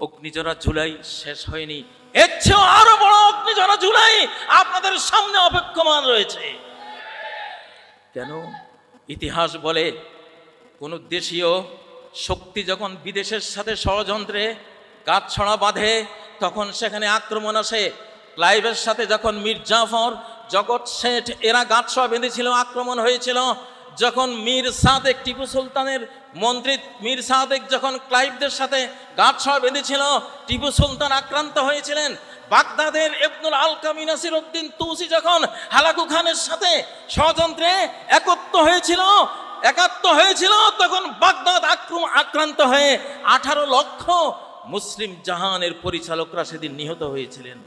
অগ্নিঝরা জুলাই শেষ হয়নি, এর চেয়েও আরো বড় অগ্নিঝরা জুলাই আপনাদের সামনে অপেক্ষমান রয়েছে। কেন? ইতিহাস বলে কোন দেশীয় শক্তি যখন বিদেশের সাথে ষড়যন্ত্রে গাঁটছড়া বাঁধে তখন সেখানে আক্রমণ আসে। ক্লাইভের সাথে যখন মীর জাফর, জগৎ শেঠ এরা গাঁটছড়া বেঁধেছিল, আক্রমণ হয়েছিল। যখন মীর সাদেক, টিপু সুলতানের মন্ত্রী মীর সাদেক যখন ক্লাইভদের সাথে গাঁটছড়া বেঁধেছিল, টিপু সুলতান আক্রান্ত হয়েছিলেন। বাগদাদের ইবনুল আলকামি নাসিরউদ্দিন তুসি যখন হালাকু খানের সাথে ষড়যন্ত্রে একাত্ম হয়েছিল তখন বাগদাদ আক্রান্ত হয়ে 18 লক্ষ মুসলিম জাহানের পরিচালকরা সেদিন নিহত হয়েছিলেন।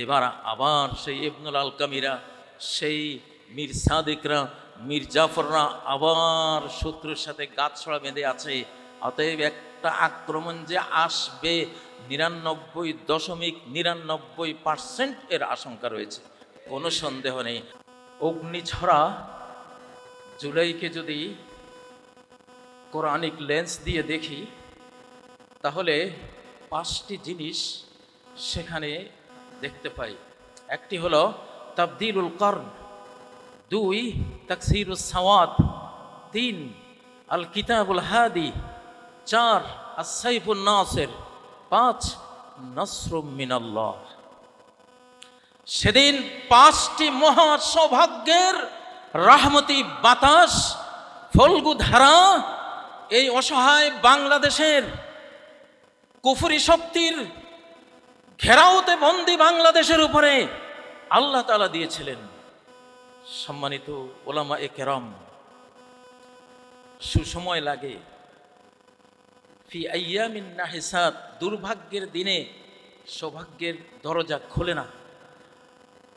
এবার আবার সেই ইবনুল আলকামিরা, সেই মীর সাদেকরা, মীর জাফররা আবার শত্রুর সাথে গাঁটছড়া বেঁধে আছে। অতএব একটা আক্রমণ যে আসবে 99.99% এর আশঙ্কা রয়েছে, কোনো সন্দেহ নেই। অগ্নিঝরা জুলাইকে যদি কোরআনিক লেন্স দিয়ে দেখি তাহলে 5টি জিনিস সেখানে দেখতে পাই। একটি হলো তাবদিলুল কর্ন, 2 তাকসিরুস সাওয়াদ, 3 আল কিতাবুল হাদি, 4 আস-সাইফুন নাসির, 5 নসরুম মিনাল্লাহ। সেদিন 5টি মহা সৌভাগ্যের রহমতি বাতাস, ফল্গু ধারা এই অসহায় বাংলাদেশের কুফরি শক্তির ঘেরাওতে বন্দী বাংলাদেশের উপরে আল্লাহ তাআলা দিয়েছিলেন। সম্মানিত ওলামা এ কেরাম, সুসময় লাগে। ফি আইয়ামিন নাহিসাত, দুর্ভাগ্যের দিনে সৌভাগ্যের দরজা খোলে না।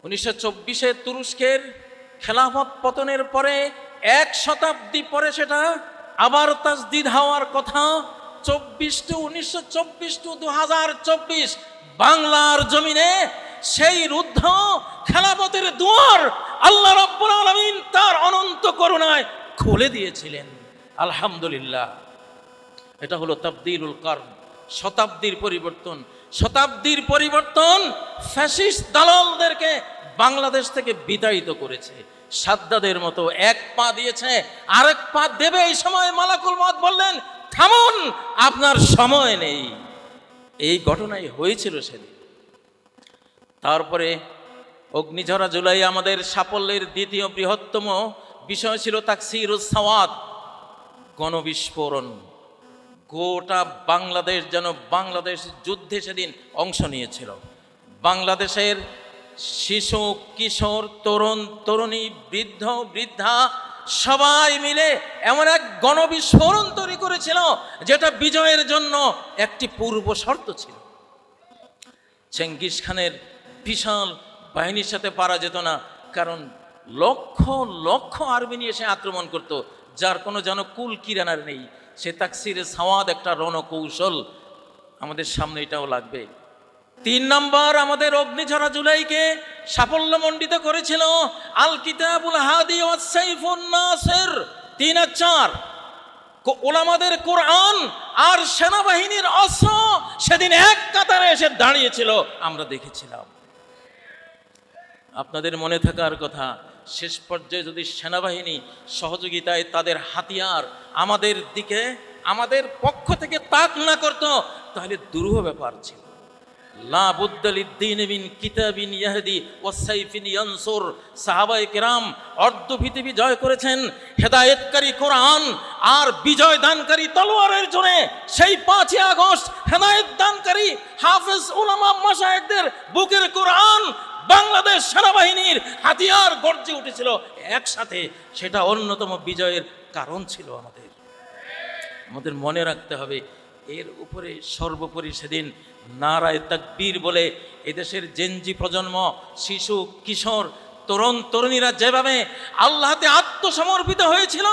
1924-এ তুরস্কের খেলাফত পতনের পরে 1 শতাব্দী পরে সেটা আবার তাজদিদ হওয়ার কথা। 1924 বাংলার জমিনে সেই রুদ্ধ খেলাফতের দুয়ার আল্লাহ রাব্বুল আলামিন তার অনন্ত করুণায় খুলে দিয়েছিলেন। আলহামদুলিল্লাহ। এটা হলো তাবদীলুল কর্ন, শতাব্দীর পরিবর্তন। ফ্যাসিস্ট দালালদেরকে বাংলাদেশ থেকে বিতাড়িত করেছে। সাদ্দাদের মতো এক পা দিয়েছে, আরেক পা দেবে। এই সময় মালাকুল মউত বললেন, থামুন, আপনার সময় নেই। এই ঘটনাই হয়েছিল সেদিন। তারপরে অগ্নিঝরা জুলাই আমাদের সাফল্যের দ্বিতীয় বৃহত্তম বিষয় ছিল তাকসিরুস সাওয়াদ, গণবিস্ফোরণ। গোটা বাংলাদেশ যেন বাংলাদেশ যুদ্ধে সেদিন অংশ নিয়েছিল। বাংলাদেশের শিশু, কিশোর, তরুণ, তরুণী, বৃদ্ধ, বৃদ্ধা সবাই মিলে এমন এক গণবিস্ফোরণ তৈরি করেছিল যেটা বিজয়ের জন্য একটি পূর্ব শর্ত ছিল। চেঙ্গিস খানের বিশাল বাহিনীর সাথে পারা যেত না, কারণ লক্ষ লক্ষ আর্মি নিয়ে সে আক্রমণ করত, যার কোনো যেন কুল কিরানার নেই। সে তাকসিরে সাওয়াদ একটা রণকৌশল, আমাদের সামনে এটাও লাগবে। 3 নম্বর, আমাদের অগ্নিঝরা জুলাইকে সাফল্যমণ্ডিত করেছিল আল কিতাবুল হাদি ওয়াস সাইফুন নাসির। 3 আর 4 ওলামাদের কোরআন আর সেনাবাহিনীর অস্ত্র সেদিন এক কাতারে এসে দাঁড়িয়েছিল, আমরা দেখেছিলাম। আপনাদের মনে থাকার কথা, শেষ পর্যায়ে যদি সেনাবাহিনী সহযোগিতায় তাদের হাতিয়ার আমাদের দিকে, আমাদের পক্ষ থেকে তাক না করত, তাহলে দুরূহ ব্যাপার ছিল। লা বুদ্দা লিদ্দীন মিন কিতাবিন ইয়াহদি ওয়াস সাইফিন ইয়ানসুর। সাহাবায়ে কেরাম অর্ধ পৃথিবী জয় করেছেন হেদায়েতকারী কোরআন আর বিজয় দানকারী তলোয়ারের জোরে। সেই 5ই আগস্ট হেদায়েত দানকারী হাফেজ উলামা মাশায়েখদের বুকের কোরআন বাংলাদেশ সেনাবাহিনীর হাতিয়ার গর্জে উঠেছিল একসাথে। সেটা অন্যতম বিজয়ের কারণ ছিল। আমাদের মনে রাখতে হবে, এর উপরে সর্বোপরি সেদিন নারায়ে তাকবীর বলে এদেশের জেনজি প্রজন্ম, শিশু, কিশোর, তরুণ, তরুণীরা যেভাবে আল্লাহতে আত্মসমর্পিত হয়েছিল,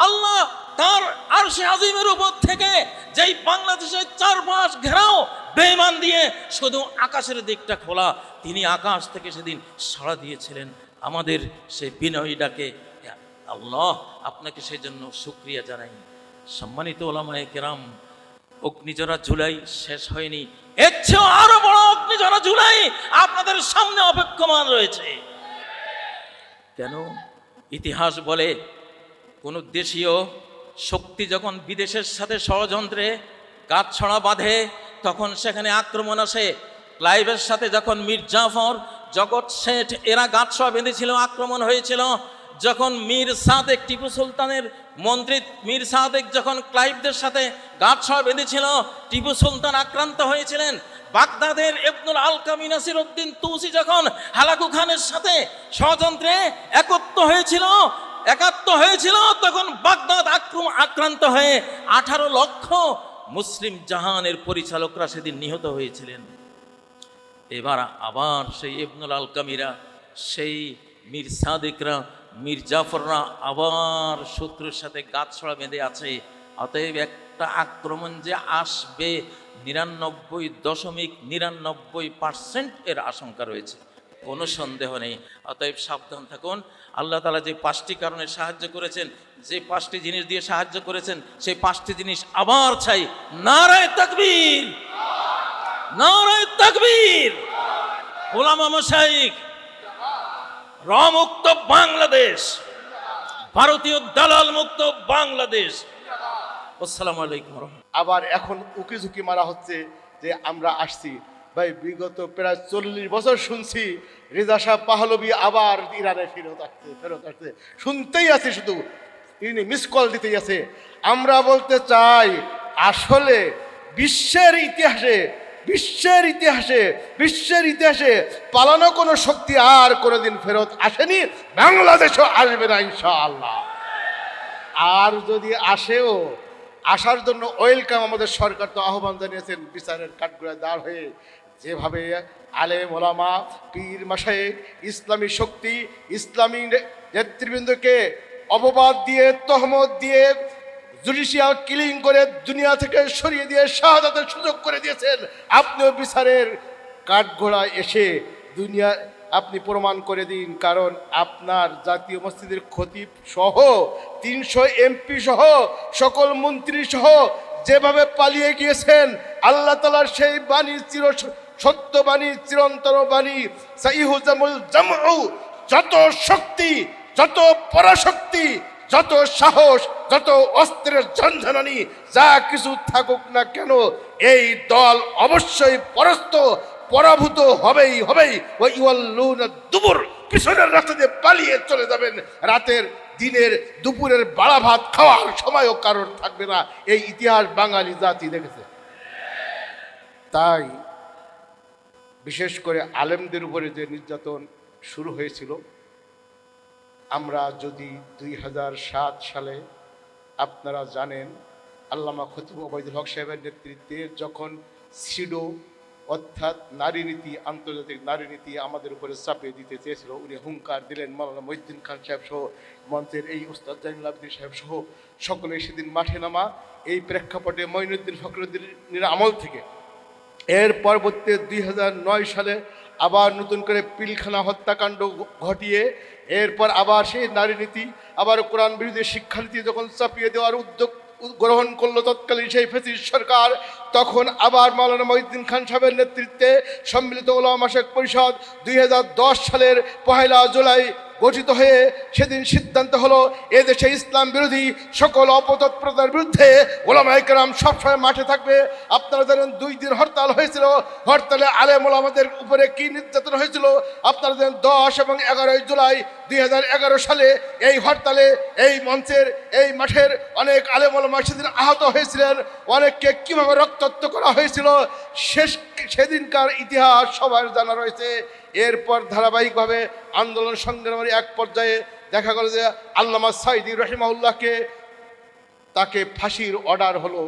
আল্লাহ তার আরশে আজিমের উপর থেকে যেই বাংলাদেশের চারপাশ ঘেরাও বেঈমান দিয়ে শুধু আকাশের দিকটা খোলা, তিনি আকাশ থেকে সেদিন সাড়া দিয়েছিলেন আমাদের সেই বিনয়ী ডাকে। আল্লাহ আপনাকে সেই জন্য শুকরিয়া জানাই। সম্মানিত ওলামায়ে কেরাম, অগ্নিঝরা জুলাই শেষ হয়নি, এর চেয়েও আরো বড় অগ্নিঝরা জুলাই আপনাদের সামনে অপেক্ষমান রয়েছে। কেন? ইতিহাস বলে কোন দেশীয় শক্তি যখন বিদেশের সাথে ষড়যন্ত্রে গাঁটছড়া বাঁধে তখন সেখানে আক্রমণ আসে। ক্লাইভের সাথে যখন মীর জাফর, জগৎ শেঠ এরা গাঁটছড়া বেঁধেছিল, আক্রমণ হয়েছিল। যখন মীর সাদেক, টিপু সুলতানের মন্ত্রী মীর সাদেক যখন ক্লাইভদের সাথে গাঁটছড়া বেঁধেছিল, টিপু সুলতান আক্রান্ত হয়েছিলেন। বাগদাদের ইবনুল আলকামি নাসিরউদ্দিন তুসি যখন হালাকু খানের সাথে ষড়যন্ত্রে একাত্ম হয়েছিল তখন বাগদাদ আক্রান্ত হয়ে 18 লক্ষ মুসলিম জাহানের পরিচালকরা সেদিন নিহত হয়েছিলেন। এবার আবার সেই ইবনুল আলকামিরা, সেই মীর সাদেকরা, মীর জাফররা আবার শত্রুর সাথে গাঁটছড়া বেঁধে আছে। অতএব একটা আক্রমণ যে আসবে 99.99% এর আশঙ্কা রয়েছে, কোনো সন্দেহ নেই। অতএব সাবধান থাকুন। আল্লাহ তাআলা যে 5টি কারণে সাহায্য করেছেন, যে 5টি জিনিস দিয়ে সাহায্য করেছেন, সেই 5টি জিনিস আবার চাই। নারায়ে তাকবীর, নারায়ে তাকবীর। ওলামা মাশায়েখ, রমুক্ত বাংলাদেশ, ভারতীয় দালাল মুক্ত বাংলাদেশ। আসসালামু আলাইকুম। আবার এখন উকিঝুঁকি মারা হচ্ছে যে আমরা আসছি। ভাই, বিগত প্রায় 40 বছর শুনছি রেজা শাহ পাহলভী আবার ইরানে ফেরত আসছে, শুনতেই আছে, শুধু ইনি মিস কল দিতেই আছে। আমরা বলতে চাই, আসলে বিশ্বের ইতিহাসে পালানো কোনো শক্তি আর কোনোদিন ফেরত আসেনি, বাংলাদেশও আসবে না ইনশাআল্লাহ। আর যদি আসেও, আসার জন্য ওয়েলকাম আমাদের সরকার তো আহ্বান জানিয়েছেন বিচারের কাঠগড়ায় দাঁড় হয়ে। যেভাবে আলেম ওলামা, পীর মাশায়েখ, ইসলামী শক্তি, ইসলামী নেতৃবৃন্দকে অপবাদ দিয়ে, তহমত দিয়ে, জুডিশিয়াল কিলিং করে দুনিয়া থেকে সরিয়ে দিয়ে শাহাদাতের সুযোগ করে দিয়েছেন, আপনিও বিচারের কাঠগড়ায় এসে দুনিয়া আপনি প্রমাণ করে দিন। কারণ আপনার জাতীয় মসজিদের খতিব সহ 300 এমপি সহ সকল মন্ত্রী সহ যেভাবে পালিয়ে গিয়েছেন, আল্লাহ তাআলার সেই বাণী, সত্য বাণী, চিরন্তন বাণী, সাইহুজামুল জামউ, যত শক্তি, যত পরাশক্তি, যত সাহস, যত অস্ত্রের ঝনঝনানি যা কিছু থাকুক না কেন, এই দল অবশ্যই পরাভূত হবেই। ওই ইউয়াল্লুনা দুবুর, পিছনের রাস্তা দিয়ে পালিয়ে চলে যাবেন। রাতের, দিনের, দুপুরের বাড়া ভাত খাওয়ার সময়ও কারোর থাকবে না। এই ইতিহাস বাঙালি জাতি দেখেছে। তাই বিশেষ করে আলেমদের উপরে যে নির্যাতন শুরু হয়েছিল, আমরা যদি 2007 সালে, আপনারা জানেন, আল্লামা খতিব ওবায়দুল হক সাহেবের নেতৃত্বে যখন সিডো অর্থাৎ নারী নীতি, আন্তর্জাতিক নারী নীতি আমাদের উপরে চাপিয়ে দিতে চেয়েছিল, উনি হুঙ্কার দিলেন। মাওলানা মহিউদ্দিন খান সাহেব সহ, মঞ্চের এই উস্তাদ জাইনুল আবেদিন সাহেব সহ সকলে সেদিন মাঠে নামা। এই প্রেক্ষাপটে মঈনুদ্দিন ফখরুদ্দিনের আমল থেকে এর পরবর্তী 2009 সালে আবার নতুন করে পিলখানা হত্যাকাণ্ড ঘটিয়ে এরপর আবার সেই নারী নীতি, আবার কোরআন বিরোধী শিক্ষানীতি যখন চাপিয়ে দেওয়ার উদ্যোগ গ্রহণ করলো তৎকালীন সেই ফ্যাসিস্ট সরকার, তখন আবার মাওলানা মহিউদ্দিন খান সাহেবের নেতৃত্বে সম্মিলিত উলামা মাশায়েখ পরিষদ 2010 সালের 1 জুলাই গঠিত হয়ে সেদিন সিদ্ধান্ত হলো এদেশে ইসলাম বিরোধী সকল অপতৎপরতার বিরুদ্ধে ওলামায়ে কেরাম সবসময় মাঠে থাকবে। আপনারা জানেন 2 দিন হরতাল হয়েছিল। হরতালে আলেম ওলামাদের উপরে কি নির্যাতন হয়েছিল আপনারা জানেন। 10 এবং 11 জুলাই 2011 সালে এই হরতালে এই মঞ্চের, এই মাঠের অনেক আলেম ওলামা সেদিন আহত হয়েছিলেন। অনেককে কীভাবে রক্তাক্ত করা হয়েছিল সেদিনকার ইতিহাস সবার জানা রয়েছে। এরপর ধারাবাহিকভাবে আন্দোলন সংগ্রামের এক পর্যায়ে দেখা গেল যে আল্লামা সাঈদী রাহিমাহুল্লাহকে, তাকে ফাঁসির অর্ডার হলো,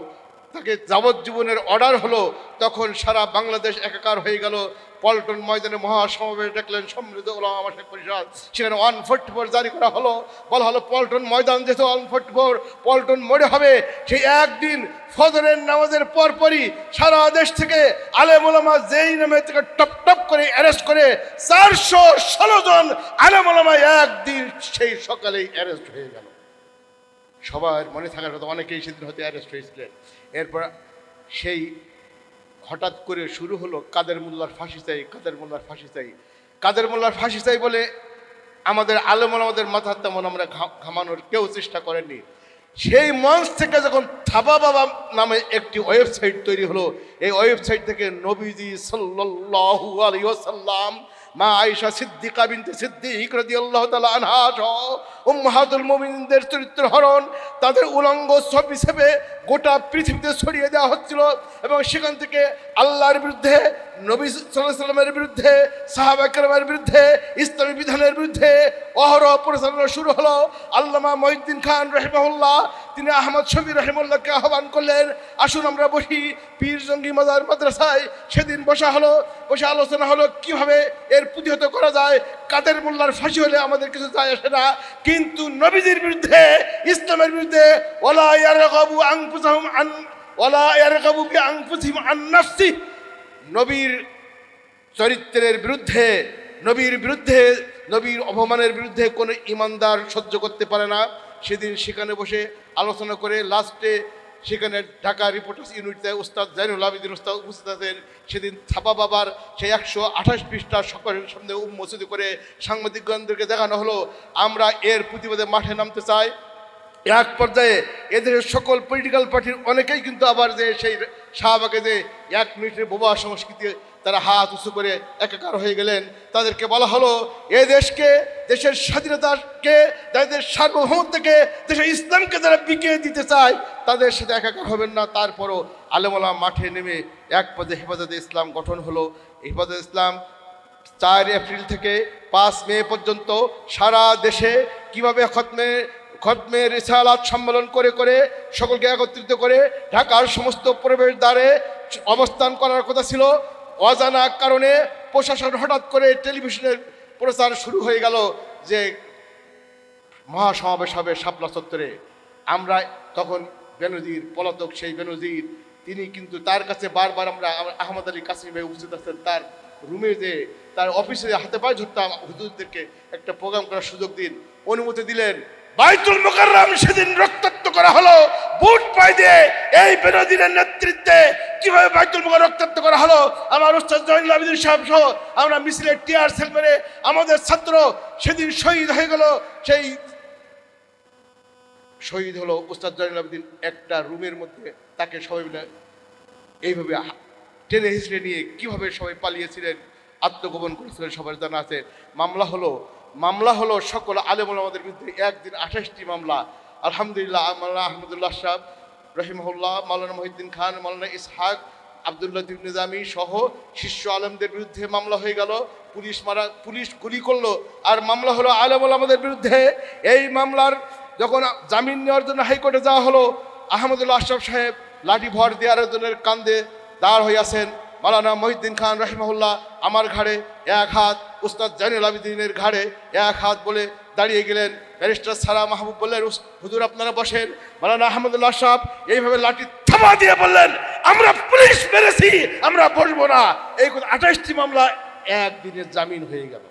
তাকে যাবজ্জীবনের অর্ডার হলো। তখন সারা বাংলাদেশ একাকার হয়ে গেল। পল্টন ময়দানে মহাসমাবেশ ডাকলেন সম্মিলিত উলামা মাশায়েখ পরিষদ, সেখানে 144 জারি করা হলো। বলা হলো পল্টন ময়দান যেহেতু 144 পল্টন মোড়ে হবে, সেই একদিন ফজরের নামাজের পরপরই সারা দেশ থেকে আলেম ওলামা যেই নামে থেকে টপ টপ করে অ্যারেস্ট করে 416 জন আলেম ওলামা একদিন সেই সকালেই অ্যারেস্ট হয়ে গেল। সবার মনে থাকার কথা, অনেকেই সেদিন হতে অ্যারেস্ট হয়েছিলেন। এরপর সেই হঠাৎ করে শুরু হলো কাদের মোল্লার ফাঁসি চাই, কাদের মোল্লার ফাঁসি চাই, কাদের মোল্লার ফাঁসি চাই বলে আমাদের আলেম ওলামাদের মাথার তেমন আমরা ঘামানোর কেউ চেষ্টা করেননি। সেই মঞ্চ থেকে যখন থাবা বাবা নামে একটি ওয়েবসাইট তৈরি হলো, এই ওয়েবসাইট থেকে নবীজি সাল্লাল্লাহু আলাইহি ওয়াসাল্লাম, মা আয়েশা সিদ্দিকা বিনতে সিদ্দিক রাদিয়াল্লাহু তাআলা আনহা সহ উম্মাহাতুল মুমিনিনদের চরিত্র হরণ, তাদের উলঙ্গ ছবি হিসেবে গোটা পৃথিবীতে ছড়িয়ে দেওয়া হচ্ছিল। এবং সেখান থেকে আল্লাহর বিরুদ্ধে, নবী সাল্লাল্লাহু আলাইহি ওয়াসাল্লামের বিরুদ্ধে, সাহাবা কেরামের বিরুদ্ধে, ইসলামী বিধানের বিরুদ্ধে অহরহ পরিচালনা শুরু হলো। আল্লামা মহিউদ্দিন খান রাহিমাহুল্লাহ তিনি আহমদ শফি রাহিমাহুল্লাহকে আহ্বান করলেন, আসুন আমরা বসি পীর জঙ্গি মাজার মাদ্রাসায়। সেদিন বসা হলো, বসে আলোচনা হলো কিভাবে এর প্রতিহত করা যায়। কাদের মোল্লার ফাঁসি হলে আমাদের কিছু যায় আসে না, কিন্তু নবীজির বিরুদ্ধে, ইসলামের বিরুদ্ধে ওয়ালা ইয়ারগাবু আনফুসাহুম আন ওয়ালা ইয়ারগাবু বিআনফুসিহিম আন নাফসি, নবীর চরিত্রের বিরুদ্ধে, নবীর বিরুদ্ধে, নবীর অপমানের বিরুদ্ধে কোনো ইমানদার সহ্য করতে পারে না। সেদিন সেখানে বসে আলোচনা করে লাস্টে সেখানে ঢাকা রিপোর্টার্স ইউনিটে উস্তাদ জাইনুল আবেদিন উস্তাদ উপস্থিত আছেন। সেদিন থাপা বাবার সেই 128 পৃষ্ঠা সকলের সামনে উন্মোচিত করে সাংবাদিকগণদেরকে দেখানো হলো আমরা এর প্রতিবাদে মাঠে নামতে চাই। এক পর্যায়ে এদের সকল পলিটিক্যাল পার্টির অনেকেই কিন্তু আবার যে সেই শাহবাগে যে 1 মিনিটের বোবা সংস্কৃতি তারা হাত উঁচু করে একাকার হয়ে গেলেন। তাদেরকে বলা হলো এ দেশকে, দেশের স্বাধীনতাকে, যাদের সার্বভৌমত্বকে, দেশের ইসলামকে যারা বিকিয়ে দিতে চায় তাদের সাথে একাকার হবেন না। তারপরও আলেমোলা মাঠে নেমে এক পদে হেফাজতে ইসলাম গঠন হলো। হেফাজতে ইসলাম 4 এপ্রিল থেকে 5 মে পর্যন্ত সারা দেশে কিভাবে খতমে রিসালাত সম্মেলন করে করে সকলকে একত্রিত করে ঢাকার সমস্ত প্রবেশদ্বারে অবস্থান করার কথা ছিল। অজানা কারণে প্রশাসন হঠাৎ করে টেলিভিশনের প্রচার শুরু হয়ে গেল যে মহাসমাবেশ হবে শাপলা চত্বরে। আমরা তখন বেনজির পলাতক, সেই বেনজির তিনি কিন্তু তার কাছে বারবার আমরা আহমদ আলী কাসিম ভাই উপস্থিত আছেন, তার রুমে যে তার অফিসে হাতে পায়ে ধরতাম, হুজুরদেরকে একটা প্রোগ্রাম করার সুযোগ দিন, অনুমতি দিলেন। বাইতুল মুকাররম সেদিন রক্তাক্ত করা হলো বুট পায়ে দিয়ে। এই বেনজিরের নেতৃত্বে কিভাবে বাইতুল মুকাররম রক্তাক্ত করা হলো, আমার উস্তাদ জাইনুল আবেদিন সাহেব সহ আমরা মিছিলে টিয়ার সেল মেরে আমাদের ছাত্র সেদিন শহীদ হয়ে গেল। সেই শহীদ হলো উস্তাদ জাইনুল আবেদিন একটা রুমের মধ্যে, তাকে সবাই মিলে এইভাবে টেনে হিসড়ে নিয়ে কিভাবে সবাই পালিয়েছিলেন, আত্মগোপন করেছিলেন সবার জানা আছে। মামলা হলো সকল আলেম ওলামাদের বিরুদ্ধে একদিন 28টি মামলা। আলহামদুলিল্লাহ মাওলানা আহমদুল্লাহ সাহেব রহিমাহুল্লাহ, মাওলানা মহিউদ্দিন খান, মাওলানা ইসহাক, আব্দুল্লাহ নিজামী সহ শিষ্য আলেমদের বিরুদ্ধে মামলা হয়ে গেল। পুলিশ গুলি করলো, আর মামলা হলো আলেম ওলামাদের বিরুদ্ধে। এই মামলার যখন জামিন নেওয়ার জন্য হাইকোর্টে যাওয়া হলো, আহমদুল্লাহ আশরাফ সাহেব লাঠি ভর দিয়ে আরেকজনের কান্দে দাঁড় হয়ে আছেন। মাওলানা মহিউদ্দিন খান রাহিমাহুল্লাহ আমার ঘাড়ে 1 হাত, উস্তাদ জাইনুল আবেদিনের ঘাড়ে 1 হাত বলে দাঁড়িয়ে গেলেন। ব্যারিস্টার সারা মাহবুব বললেন, হুজুর আপনারা বসেন। মাওলানা আহমদুল্লাহ সাহেব এইভাবে লাঠি থামা দিয়ে বললেন, আমরা পুলিশ মেরেছি, আমরা বসবো না। এই 28টি মামলা একদিনের জামিন হয়ে গেল।